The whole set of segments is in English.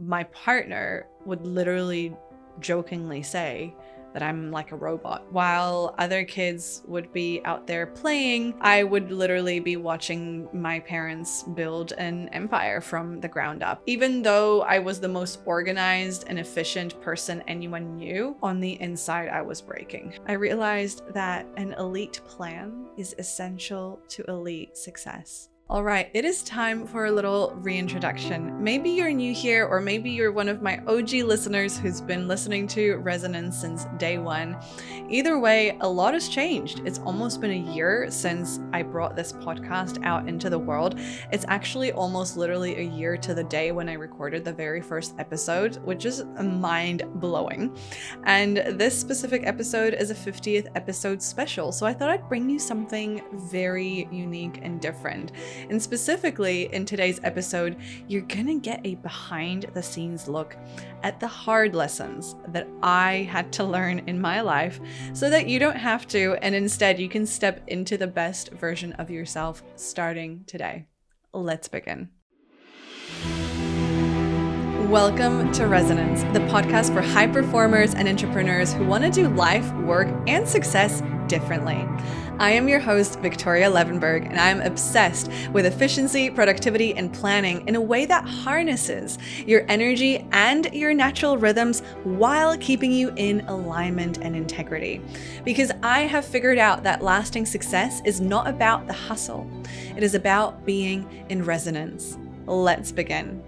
my partner would literally jokingly say that I'm like a robot. While other kids would be out there playing, I would literally be watching my parents build an empire from the ground up. Even though I was the most organized and efficient person anyone knew, on the inside I was breaking. I realized that an elite plan is essential to elite success. All right, it is time for a little reintroduction. Maybe you're new here, or maybe you're one of my OG listeners who's been listening to Resonance since day one. Either way, a lot has changed. It's almost been a year since I brought this podcast out into the world. It's actually almost literally a year to the day when I recorded the very first episode, which is mind-blowing. And this specific episode is a 50th episode special, so I thought I'd bring you something very unique and different. And specifically in today's episode, you're gonna get a behind the scenes look at the hard lessons that I had to learn in my life so that you don't have to, and instead you can step into the best version of yourself starting today. Let's begin. Welcome to Resonance, the podcast for high performers and entrepreneurs who want to do life, work, and success differently. I am your host, Viktoria Levenberg, and I am obsessed with efficiency, productivity, and planning in a way that harnesses your energy and your natural rhythms while keeping you in alignment and integrity. Because I have figured out that lasting success is not about the hustle. It is about being in resonance. Let's begin.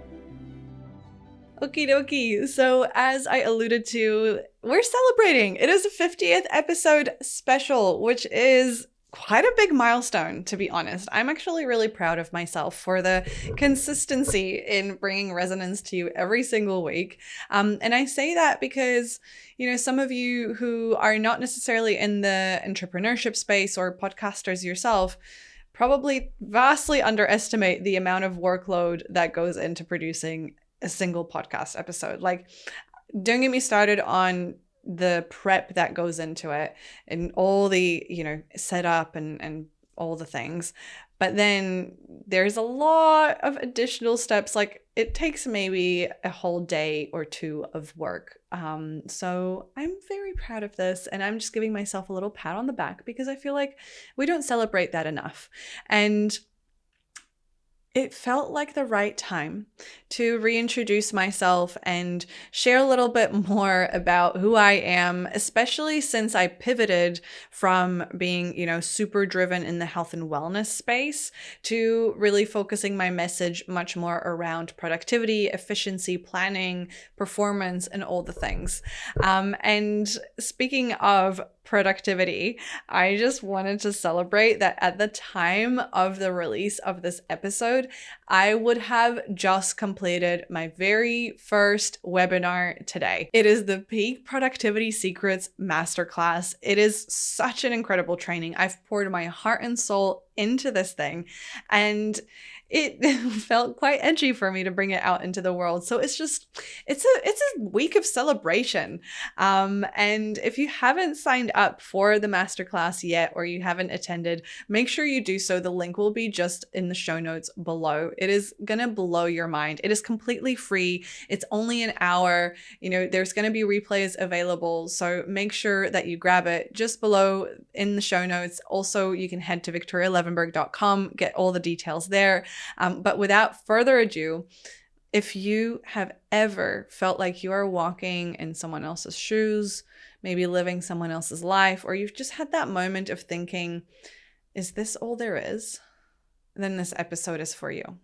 Okie dokie. So as I alluded to, we're celebrating. It is a 50th episode special, which is quite a big milestone, to be honest. I'm actually really proud of myself for the consistency in bringing resonance to you every single week. And I say that because, some of you who are not necessarily in the entrepreneurship space or podcasters yourself probably vastly underestimate the amount of workload that goes into producing a single podcast episode. Like, don't get me started on the prep that goes into it and all the, setup and all the things. But then there's a lot of additional steps. Like, it takes maybe a whole day or two of work. So I'm very proud of this, and I'm just giving myself a little pat on the back because I feel like we don't celebrate that enough. And it felt like the right time to reintroduce myself and share a little bit more about who I am, especially since I pivoted from being, super driven in the health and wellness space to really focusing my message much more around productivity, efficiency, planning, performance, and all the things. And speaking of productivity, I just wanted to celebrate that at the time of the release of this episode, I would have just completed my very first webinar today. It is the Peak Productivity Secrets Masterclass. It is such an incredible training. I've poured my heart and soul into this thing, and it felt quite edgy for me to bring it out into the world. So it's a week of celebration. And if you haven't signed up for the masterclass yet, or you haven't attended, make sure you do so. The link will be just in the show notes below. It is gonna blow your mind. It is completely free. It's only an hour. There's gonna be replays available. So make sure that you grab it just below in the show notes. Also, you can head to victorialevenberg.com, get all the details there. But without further ado, if you have ever felt like you are walking in someone else's shoes, maybe living someone else's life, or you've just had that moment of thinking, is this all there is? Then this episode is for you.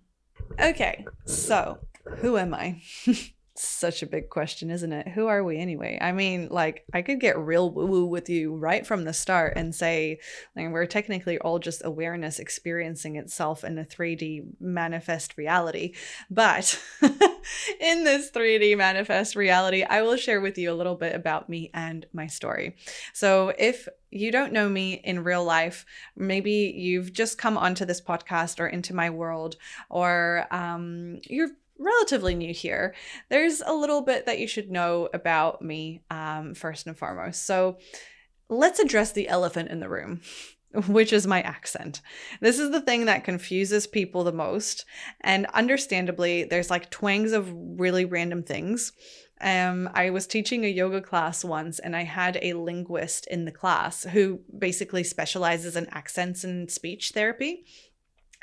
Okay, so who am I? Such a big question, isn't it? Who are we anyway? I mean, I could get real woo-woo with you right from the start and say, we're technically all just awareness experiencing itself in a 3D manifest reality. But in this 3D manifest reality, I will share with you a little bit about me and my story. So if you don't know me in real life, maybe you've just come onto this podcast or into my world, or you're relatively new here, there's a little bit that you should know about me first and foremost. So let's address the elephant in the room. which is my accent. This is the thing that confuses people the most. And understandably, there's like twangs of really random things. I was teaching a yoga class once, and I had a linguist in the class who basically specializes in accents and speech therapy.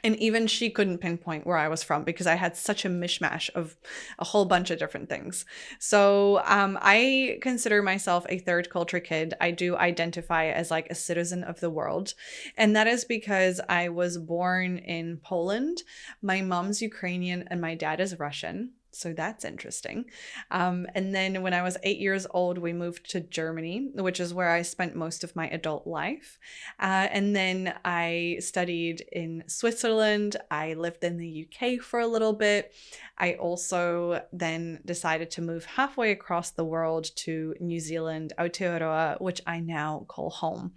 And even she couldn't pinpoint where I was from because I had such a mishmash of a whole bunch of different things. So I consider myself a third culture kid. I do identify as like a citizen of the world. And that is because I was born in Poland. My mom's Ukrainian and my dad is Russian. So that's interesting. And then when I was 8 years old, we moved to Germany, which is where I spent most of my adult life. And then I studied in Switzerland. I lived in the UK for a little bit. I also then decided to move halfway across the world to New Zealand, Aotearoa, which I now call home.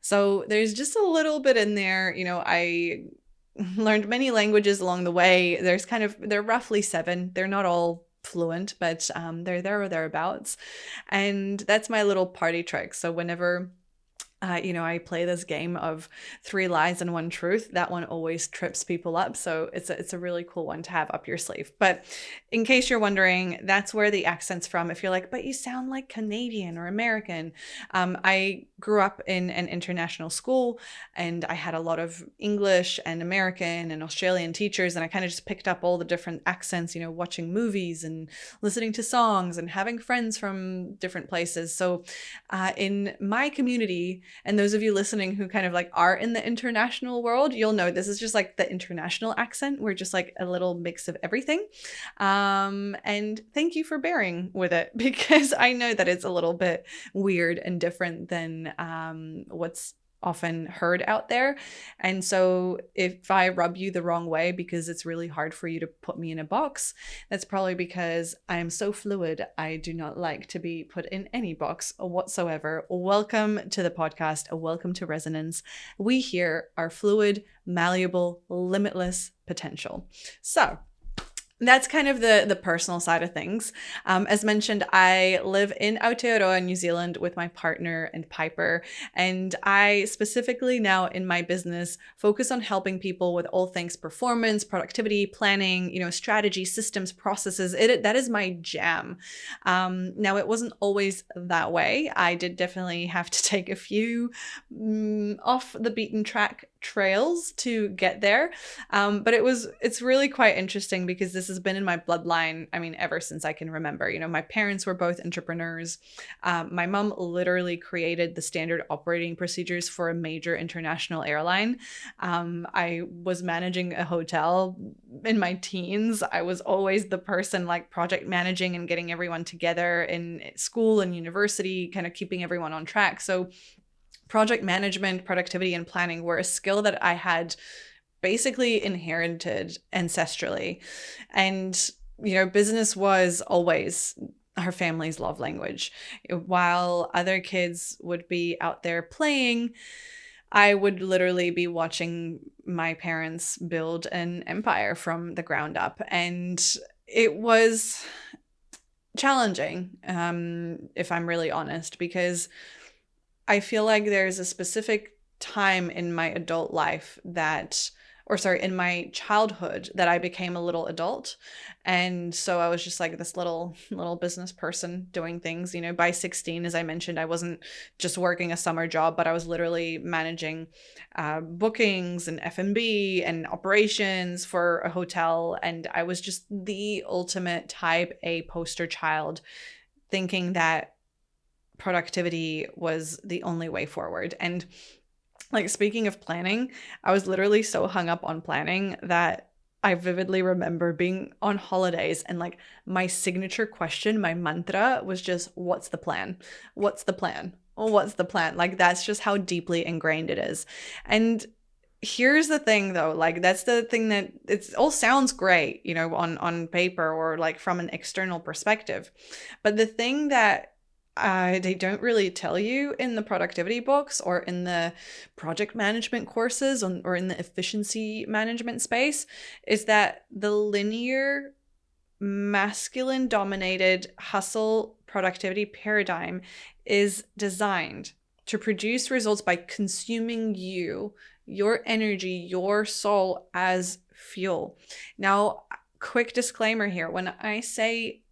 So there's just a little bit in there. I learned many languages along the way. They're roughly 7. They're not all fluent, but they're there or thereabouts. And that's my little party trick. So whenever I play this game of 3 lies and 1 truth. That one always trips people up. So it's a really cool one to have up your sleeve. But in case you're wondering, that's where the accent's from. If you're like, but you sound like Canadian or American. I grew up in an international school, and I had a lot of English and American and Australian teachers. And I kind of just picked up all the different accents, watching movies and listening to songs and having friends from different places. So in my community, and those of you listening who kind of like are in the international world, you'll know this is just like the international accent. We're just like a little mix of everything. And thank you for bearing with it, because I know that it's a little bit weird and different than what's often heard out there. And so if I rub you the wrong way because it's really hard for you to put me in a box, that's probably because I am so fluid. I do not like to be put in any box whatsoever. Welcome to the podcast. Welcome to Resonance. We here are fluid, malleable, limitless potential. So that's kind of the personal side of things. As mentioned, I live in Aotearoa, New Zealand with my partner and Piper. And I specifically now in my business focus on helping people with all things performance, productivity, planning, strategy, systems, processes. That is my jam. Now, it wasn't always that way. I did definitely have to take a few off the beaten track trails to get there. But it's really quite interesting because this has been in my bloodline, ever since I can remember. My parents were both entrepreneurs. My mom literally created the standard operating procedures for a major international airline. I was managing a hotel in my teens. I was always the person like project managing and getting everyone together in school and university, kind of keeping everyone on track. So project management, productivity, and planning were a skill that I had basically inherited ancestrally. And, business was always her family's love language. While other kids would be out there playing, I would literally be watching my parents build an empire from the ground up. And it was challenging, if I'm really honest, because I feel like there's a specific time in my adult life in my childhood that I became a little adult. And so I was just like this little business person doing things, by 16, as I mentioned, I wasn't just working a summer job, but I was literally managing bookings and F&B and operations for a hotel. And I was just the ultimate type A poster child, thinking that productivity was the only way forward. And like, speaking of planning, I was literally so hung up on planning that I vividly remember being on holidays and like my signature question, my mantra was just, what's the plan? What's the plan? What's the plan? Like, that's just how deeply ingrained it is. And here's the thing though, like that's the thing that it all sounds great, on paper or like from an external perspective. But the thing that they don't really tell you in the productivity books or in the project management courses or in the efficiency management space is that the linear, masculine dominated hustle productivity paradigm is designed to produce results by consuming you, your energy, your soul as fuel. Now, quick disclaimer here. When I say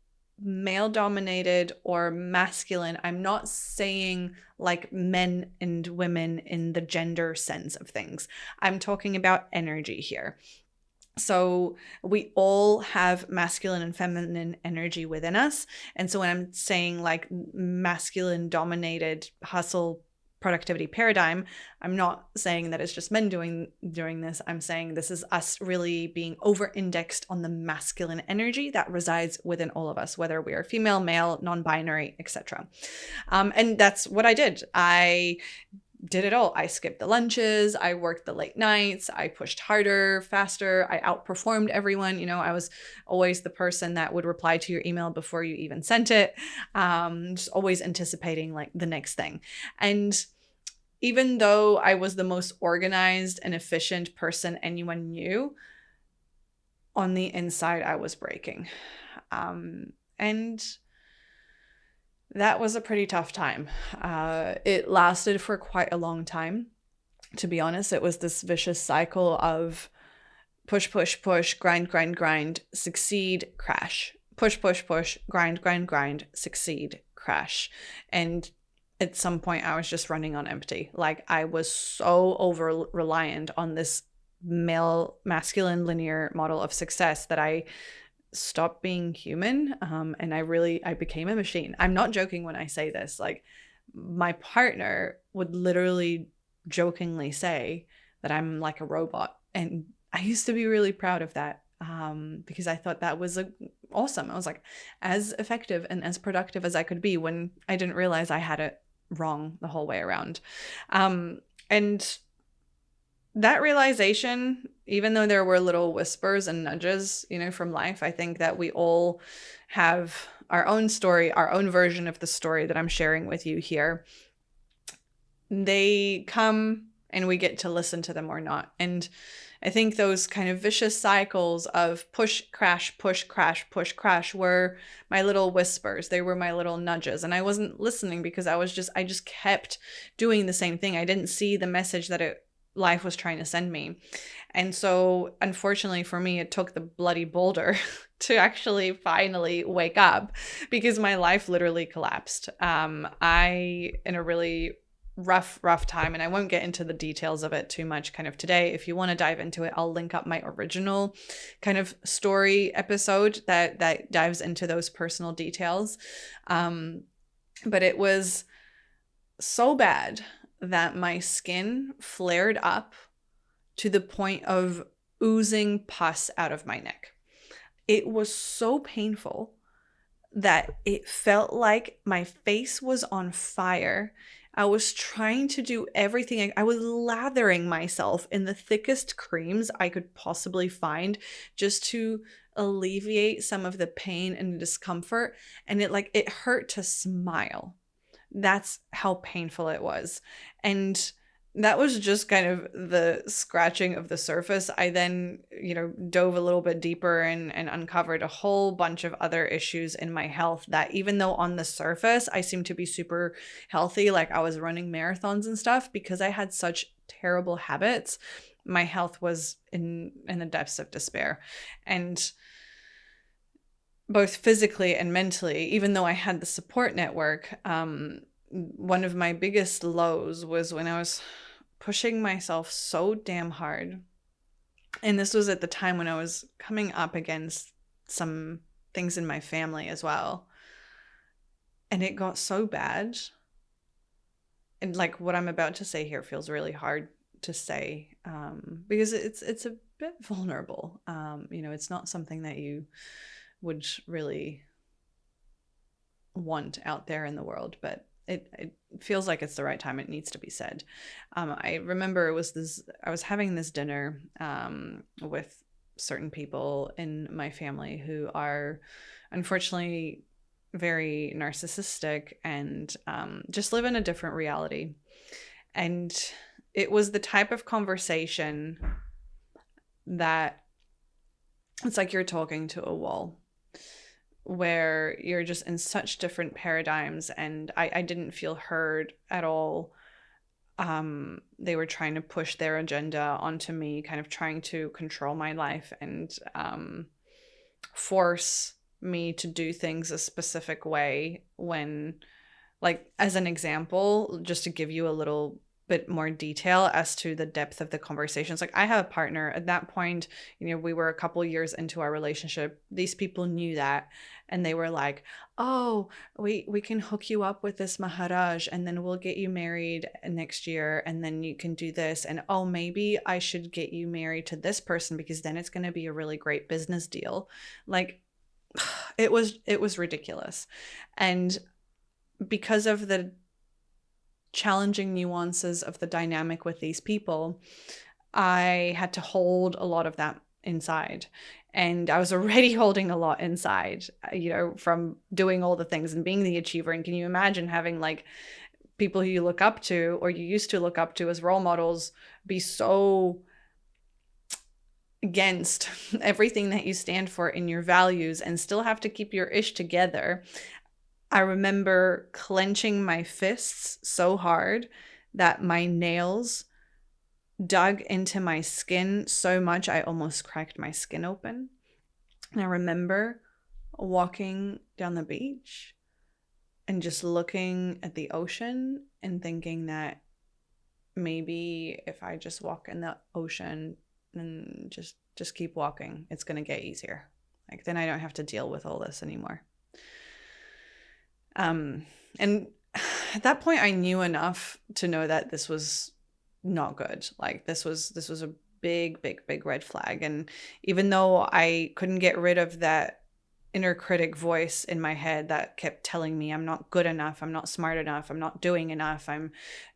male dominated or masculine, I'm not saying like men and women in the gender sense of things. I'm talking about energy here. So we all have masculine and feminine energy within us. And so when I'm saying like masculine dominated hustle productivity paradigm, I'm not saying that it's just men doing this. I'm saying this is us really being over indexed on the masculine energy that resides within all of us, whether we are female, male, non-binary, etc. And that's what I did. I did it all. I skipped the lunches. I worked the late nights. I pushed harder, faster. I outperformed everyone. You know, I was always the person that would reply to your email before you even sent it. Just always anticipating like the next thing. And even though I was the most organized and efficient person anyone knew, on the inside, I was breaking. And that was a pretty tough time. It lasted for quite a long time. To be honest, it was this vicious cycle of push, push, push, grind, grind, grind, succeed, crash. Push, push, push, grind, grind, grind, succeed, crash. And at some point, I was just running on empty. Like I was so over reliant on this male, masculine, linear model of success that I stopped being human. And I became a machine. I'm not joking when I say this. Like my partner would literally jokingly say that I'm like a robot. And I used to be really proud of that because I thought that was awesome. I was like as effective and as productive as I could be when I didn't realize I had it wrong the whole way around. And that realization, even though there were little whispers and nudges, you know, from life, I think that we all have our own story, our own version of the story that I'm sharing with you here. They come and we get to listen to them or not. And I think those kind of vicious cycles of push, crash, push, crash, push, crash were my little whispers. They were my little nudges. And I wasn't listening because I just kept doing the same thing. I didn't see the message that life was trying to send me. And so unfortunately for me, it took the bloody boulder to actually finally wake up because my life literally collapsed. I, in a really rough time, and I won't get into the details of it too much kind of today. If you want to dive into it, I'll link up my original kind of story episode that dives into those personal details. But it was so bad that my skin flared up to the point of oozing pus out of my neck. It was so painful that it felt like my face was on fire. I was trying to do everything. I was lathering myself in the thickest creams I could possibly find just to alleviate some of the pain and discomfort. And it hurt to smile. That's how painful it was. And that was just kind of the scratching of the surface. I then, dove a little bit deeper and uncovered a whole bunch of other issues in my health that even though on the surface I seemed to be super healthy, like I was running marathons and stuff, because I had such terrible habits, my health was in the depths of despair. And both physically and mentally, even though I had the support network, one of my biggest lows was when I was pushing myself so damn hard. And this was at the time when I was coming up against some things in my family as well. And it got so bad. And like what I'm about to say here feels really hard to say because it's a bit vulnerable. It's not something that you would really want out there in the world, but it feels like it's the right time. It needs to be said. I remember I was having this dinner with certain people in my family who are unfortunately very narcissistic and just live in a different reality. And it was the type of conversation that it's like you're talking to a wall, where you're just in such different paradigms, and I didn't feel heard at all. they were trying to push their agenda onto me, kind of trying to control my life and force me to do things a specific way when, like, as an example, just to give you a little bit more detail as to the depth of the conversations. Like, I have a partner at that point, we were a couple years into our relationship. These people knew that, and they were like, oh, we can hook you up with this Maharaj, and then we'll get you married next year, and then you can do this. And oh, maybe I should get you married to this person because then it's going to be a really great business deal. Like, it was ridiculous. And because of the challenging nuances of the dynamic with these people, I had to hold a lot of that inside. And I was already holding a lot inside, from doing all the things and being the achiever. And can you imagine having like people who you look up to or you used to look up to as role models be so against everything that you stand for in your values and still have to keep your ish together? I remember clenching my fists so hard that my nails dug into my skin so much I almost cracked my skin open. And I remember walking down the beach and just looking at the ocean and thinking that maybe if I just walk in the ocean and just keep walking, it's going to get easier. Like, then I don't have to deal with all this anymore. And at that point I knew enough to know that this was not good. Like, this was a big red flag. And even though I couldn't get rid of that inner critic voice in my head that kept telling me I'm not good enough, I'm not smart enough, I'm not doing enough,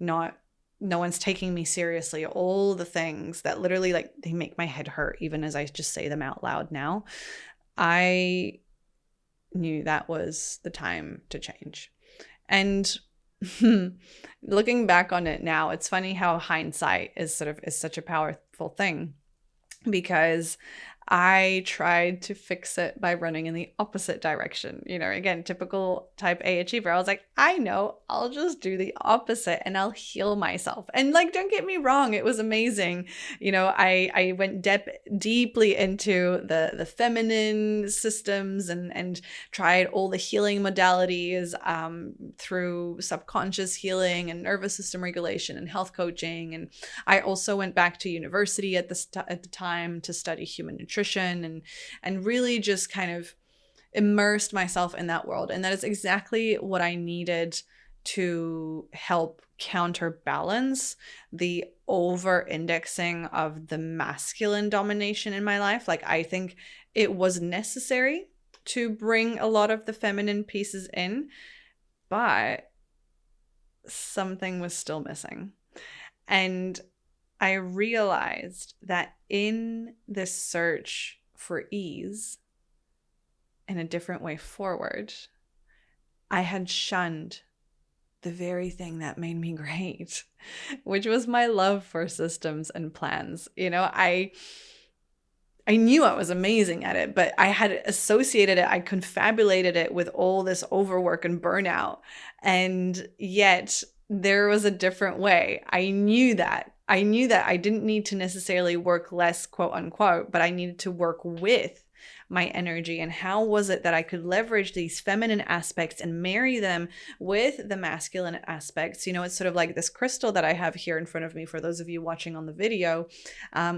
no one's taking me seriously, all the things that literally, like, they make my head hurt even as I just say them out loud now, I knew that was the time to change. And looking back on it now, it's funny how hindsight is such a powerful thing, because I tried to fix it by running in the opposite direction. Again, typical type A achiever. I was like, I know, I'll just do the opposite and I'll heal myself. And like, don't get me wrong, it was amazing. I went deeply into the feminine systems and tried all the healing modalities through subconscious healing and nervous system regulation and health coaching. And I also went back to university at the time to study human nutrition and really just kind of immersed myself in that world. And that is exactly what I needed to help counterbalance the over-indexing of the masculine domination in my life. Like, I think it was necessary to bring a lot of the feminine pieces in, but something was still missing. And I realized that in this search for ease and a different way forward, I had shunned the very thing that made me great, which was my love for systems and plans. I knew I was amazing at it, but I had associated it, I confabulated it with all this overwork and burnout. And yet there was a different way. I knew that I didn't need to necessarily work less, quote unquote, but I needed to work with my energy. And how was it that I could leverage these feminine aspects and marry them with the masculine aspects? It's sort of like this crystal that I have here in front of me for those of you watching on the video,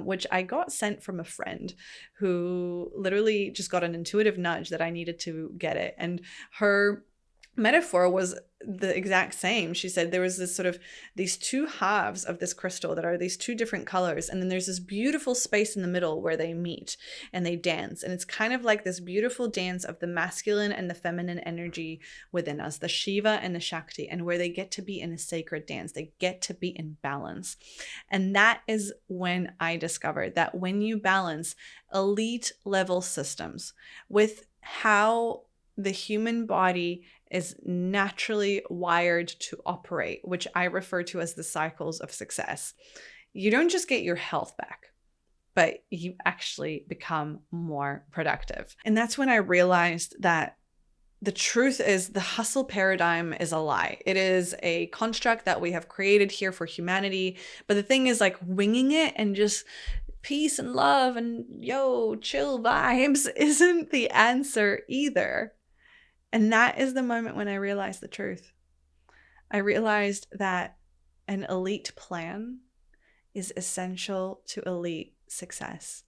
which I got sent from a friend who literally just got an intuitive nudge that I needed to get it. And her metaphor was the exact same. She said there was these two halves of this crystal that are these two different colors, and then there's this beautiful space in the middle where they meet and they dance. And it's kind of like this beautiful dance of the masculine and the feminine energy within us, the Shiva and the Shakti, and where they get to be in a sacred dance, they get to be in balance. And that is when I discovered that when you balance elite level systems with how the human body is naturally wired to operate, which I refer to as the cycles of success, you don't just get your health back, but you actually become more productive. And that's when I realized that the truth is the hustle paradigm is a lie. It is a construct that we have created here for humanity. But the thing is, like, winging it and just peace and love and chill vibes isn't the answer either. And that is the moment when I realized the truth. I realized that an elite plan is essential to elite success.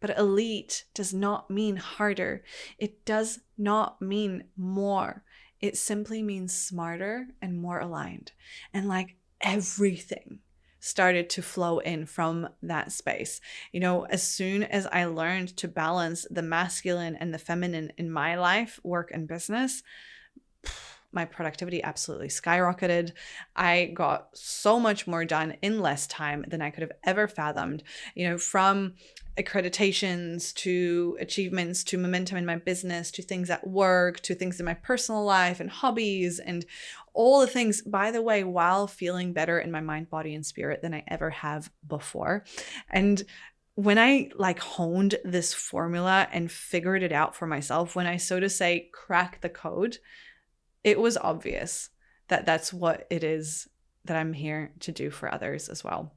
But elite does not mean harder. It does not mean more. It simply means smarter and more aligned. And like everything started to flow in from that space. As soon as I learned to balance the masculine and the feminine in my life, work and business, my productivity absolutely skyrocketed. I got so much more done in less time than I could have ever fathomed, from accreditations to achievements to momentum in my business to things at work to things in my personal life and hobbies and all the things, by the way, while feeling better in my mind, body, and spirit than I ever have before. And when I honed this formula and figured it out for myself, when I, so to say, cracked the code, it was obvious that that's what it is that I'm here to do for others as well.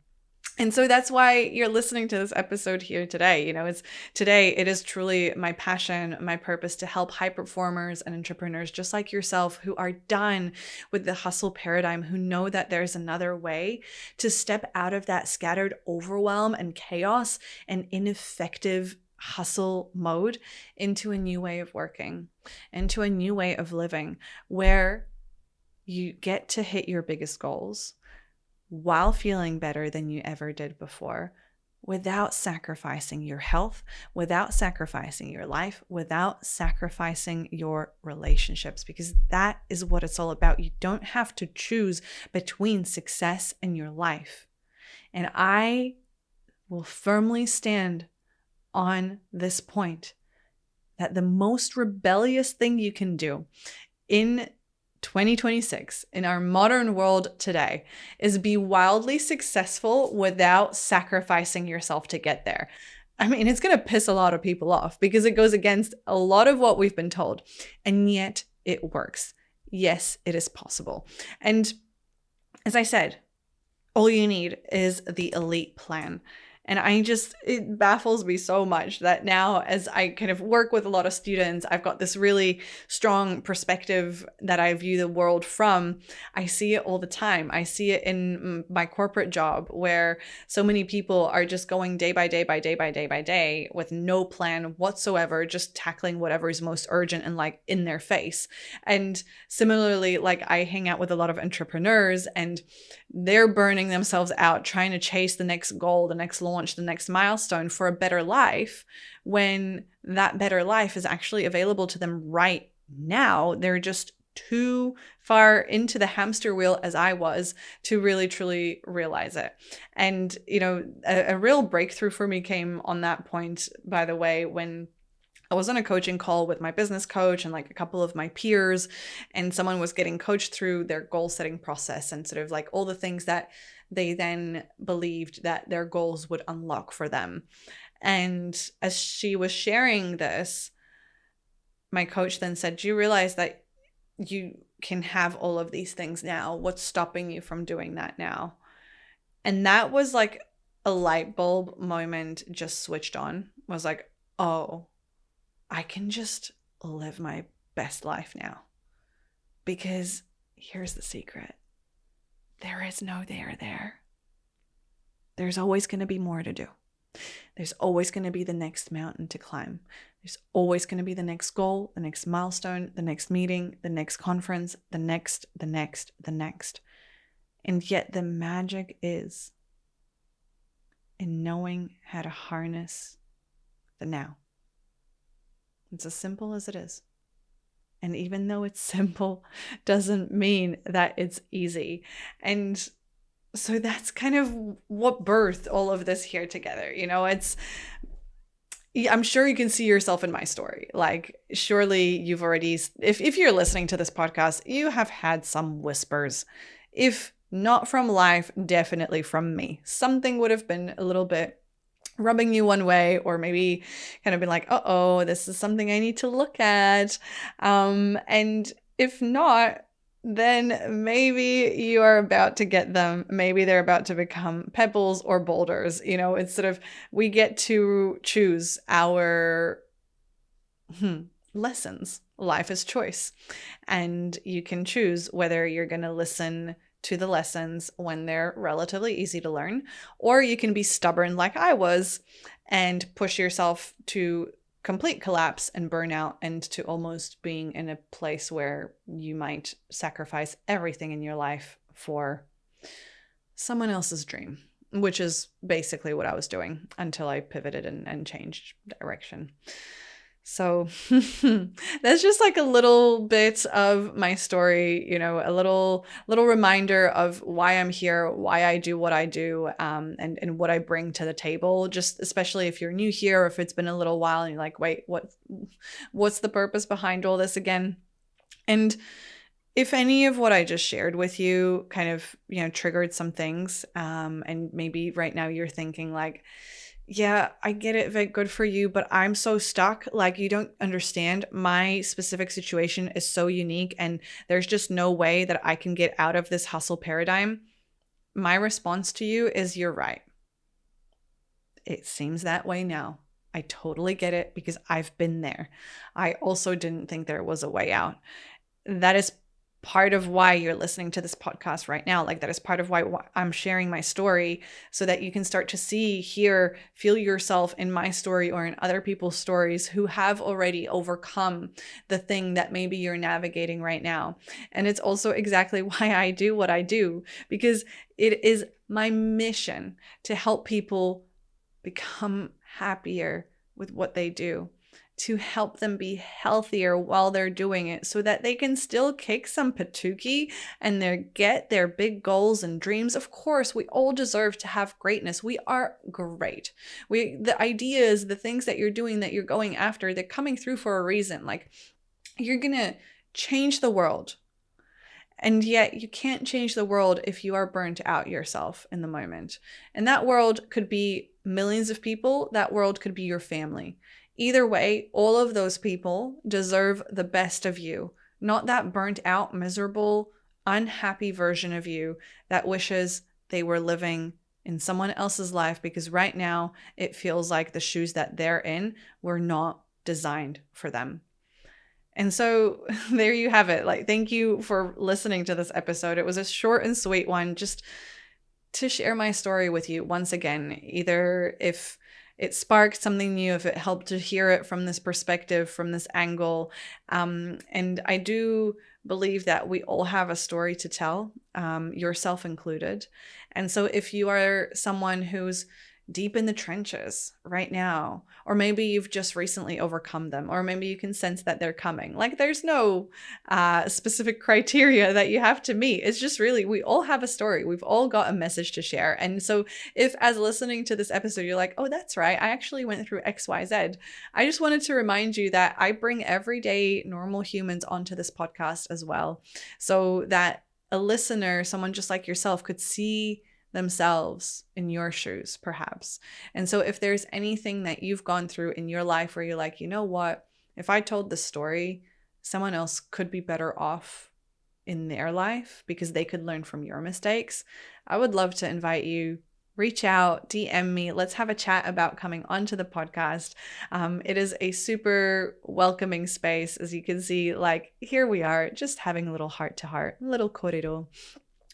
And so that's why you're listening to this episode here today. It is truly my passion, my purpose to help high performers and entrepreneurs just like yourself who are done with the hustle paradigm, who know that there's another way to step out of that scattered overwhelm and chaos and ineffective hustle mode into a new way of working, into a new way of living where you get to hit your biggest goals while feeling better than you ever did before, without sacrificing your health, without sacrificing your life, without sacrificing your relationships, because that is what it's all about. You don't have to choose between success and your life. And I will firmly stand on this point that the most rebellious thing you can do in 2026 in our modern world today is be wildly successful without sacrificing yourself to get there. I mean, it's going to piss a lot of people off because it goes against a lot of what we've been told, and yet it works. Yes, it is possible. And as I said, all you need is the elite plan. And it baffles me so much that now as I kind of work with a lot of students, I've got this really strong perspective that I view the world from. I see it all the time. I see it in my corporate job where so many people are just going day by day by day by day by day with no plan whatsoever, just tackling whatever is most urgent and in their face. And similarly, I hang out with a lot of entrepreneurs and they're burning themselves out trying to chase the next goal, the next launch, the next milestone for a better life, when that better life is actually available to them right now. They're just too far into the hamster wheel, as I was, to really truly realize it. And a real breakthrough for me came on that point, by the way, when I was on a coaching call with my business coach and a couple of my peers, and someone was getting coached through their goal setting process and sort of all the things that they then believed that their goals would unlock for them. And as she was sharing this, my coach then said, "Do you realize that you can have all of these things now? What's stopping you from doing that now?" And that was a light bulb moment just switched on. I was like, oh, I can just live my best life now. Because here's the secret. There is no there. There's always going to be more to do. There's always going to be the next mountain to climb. There's always going to be the next goal, the next milestone, the next meeting, the next conference, the next. And yet the magic is in knowing how to harness the now. It's as simple as it is. And even though it's simple, doesn't mean that it's easy. And so that's kind of what birthed all of this here together. I'm sure you can see yourself in my story. Surely you've already, if you're listening to this podcast, you have had some whispers. If not from life, definitely from me. Something would have been a little bit rubbing you one way, or maybe kind of been like, oh, this is something I need to look at. And if not, then maybe you are about to get them. Maybe they're about to become pebbles or boulders. It's sort of, we get to choose our lessons. Life is choice. And you can choose whether you're going to listen to the lessons when they're relatively easy to learn, or you can be stubborn like I was and push yourself to complete collapse and burnout, and to almost being in a place where you might sacrifice everything in your life for someone else's dream, which is basically what I was doing until I pivoted and changed direction. So that's just like a little bit of my story, a little reminder of why I'm here, why I do what I do, and what I bring to the table. Just especially if you're new here, or if it's been a little while and you're like, wait, what's the purpose behind all this again? And if any of what I just shared with you kind of, triggered some things, and maybe right now you're thinking like, yeah, I get it, Vic, good for you, but I'm so stuck. Like, you don't understand. My specific situation is so unique, and there's just no way that I can get out of this hustle paradigm. My response to you is, you're right. It seems that way now. I totally get it, because I've been there. I also didn't think there was a way out. That is part of why you're listening to this podcast right now. Like, that is part of why I'm sharing my story, so that you can start to see, hear, feel yourself in my story or in other people's stories who have already overcome the thing that maybe you're navigating right now. And it's also exactly why I do what I do, because it is my mission to help people become happier with what they do, to help them be healthier while they're doing it, so that they can still kick some patookie and get their big goals and dreams. Of course, we all deserve to have greatness. We are great. The ideas, the things that you're doing, that you're going after, they're coming through for a reason. Like, you're gonna change the world. And yet you can't change the world if you are burnt out yourself in the moment. And that world could be millions of people. That world could be your family. Either way, all of those people deserve the best of you, not that burnt out, miserable, unhappy version of you that wishes they were living in someone else's life, because right now it feels like the shoes that they're in were not designed for them. And so there you have it. Like, thank you for listening to this episode. It was a short and sweet one, just to share my story with you once again, either if it sparked something new, if it helped to hear it from this perspective, from this angle. And I do believe that we all have a story to tell, yourself included. And so if you are someone who's deep in the trenches right now, or maybe you've just recently overcome them, or maybe you can sense that they're coming. Like, there's no specific criteria that you have to meet. It's just really, we all have a story. We've all got a message to share. And so if, as listening to this episode, you're like, oh, that's right, I actually went through XYZ, I just wanted to remind you that I bring everyday normal humans onto this podcast as well, so that a listener, someone just like yourself, could see themselves in your shoes, perhaps. And so if there's anything that you've gone through in your life where you're like, you know what, if I told this story, someone else could be better off in their life because they could learn from your mistakes, I would love to invite you. Reach out, DM me. Let's have a chat about coming onto the podcast. It is a super welcoming space. As you can see, like, here we are just having a little heart to heart, a little korero,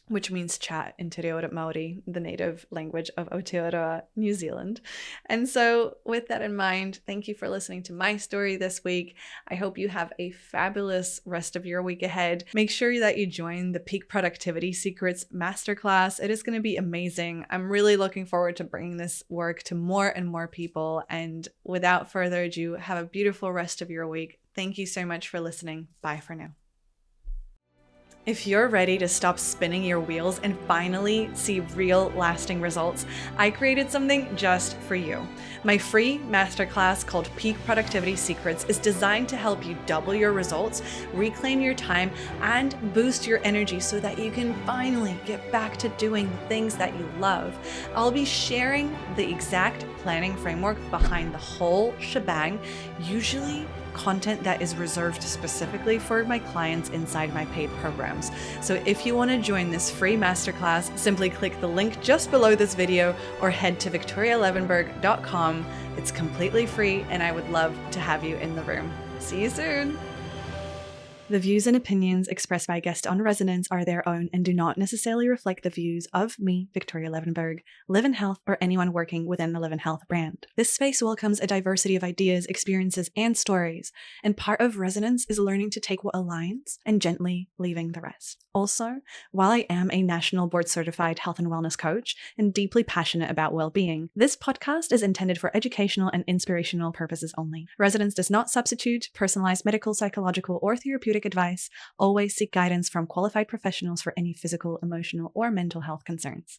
which means chat in Te Reo Māori, the native language of Aotearoa, New Zealand. And so with that in mind, thank you for listening to my story this week. I hope you have a fabulous rest of your week ahead. Make sure that you join the Peak Productivity Secrets Masterclass. It is going to be amazing. I'm really looking forward to bringing this work to more and more people. And without further ado, have a beautiful rest of your week. Thank you so much for listening. Bye for now. If you're ready to stop spinning your wheels and finally see real lasting results, I created something just for you. My free masterclass called Peak Productivity Secrets is designed to help you double your results, reclaim your time, and boost your energy so that you can finally get back to doing the things that you love. I'll be sharing the exact planning framework behind the whole shebang, usually content that is reserved specifically for my clients inside my paid programs. So if you want to join this free masterclass, simply click the link just below this video or head to viktorialevenberg.com. It's completely free and I would love to have you in the room. See you soon. The views and opinions expressed by guests on Resonance are their own and do not necessarily reflect the views of me, Viktoria Levenberg, Live in Health, or anyone working within the Live in Health brand. This space welcomes a diversity of ideas, experiences, and stories, and part of Resonance is learning to take what aligns and gently leaving the rest. Also, while I am a national board certified health and wellness coach and deeply passionate about well-being, this podcast is intended for educational and inspirational purposes only. Resonance does not substitute personalized medical, psychological, or therapeutic advice. Always seek guidance from qualified professionals for any physical, emotional, or mental health concerns.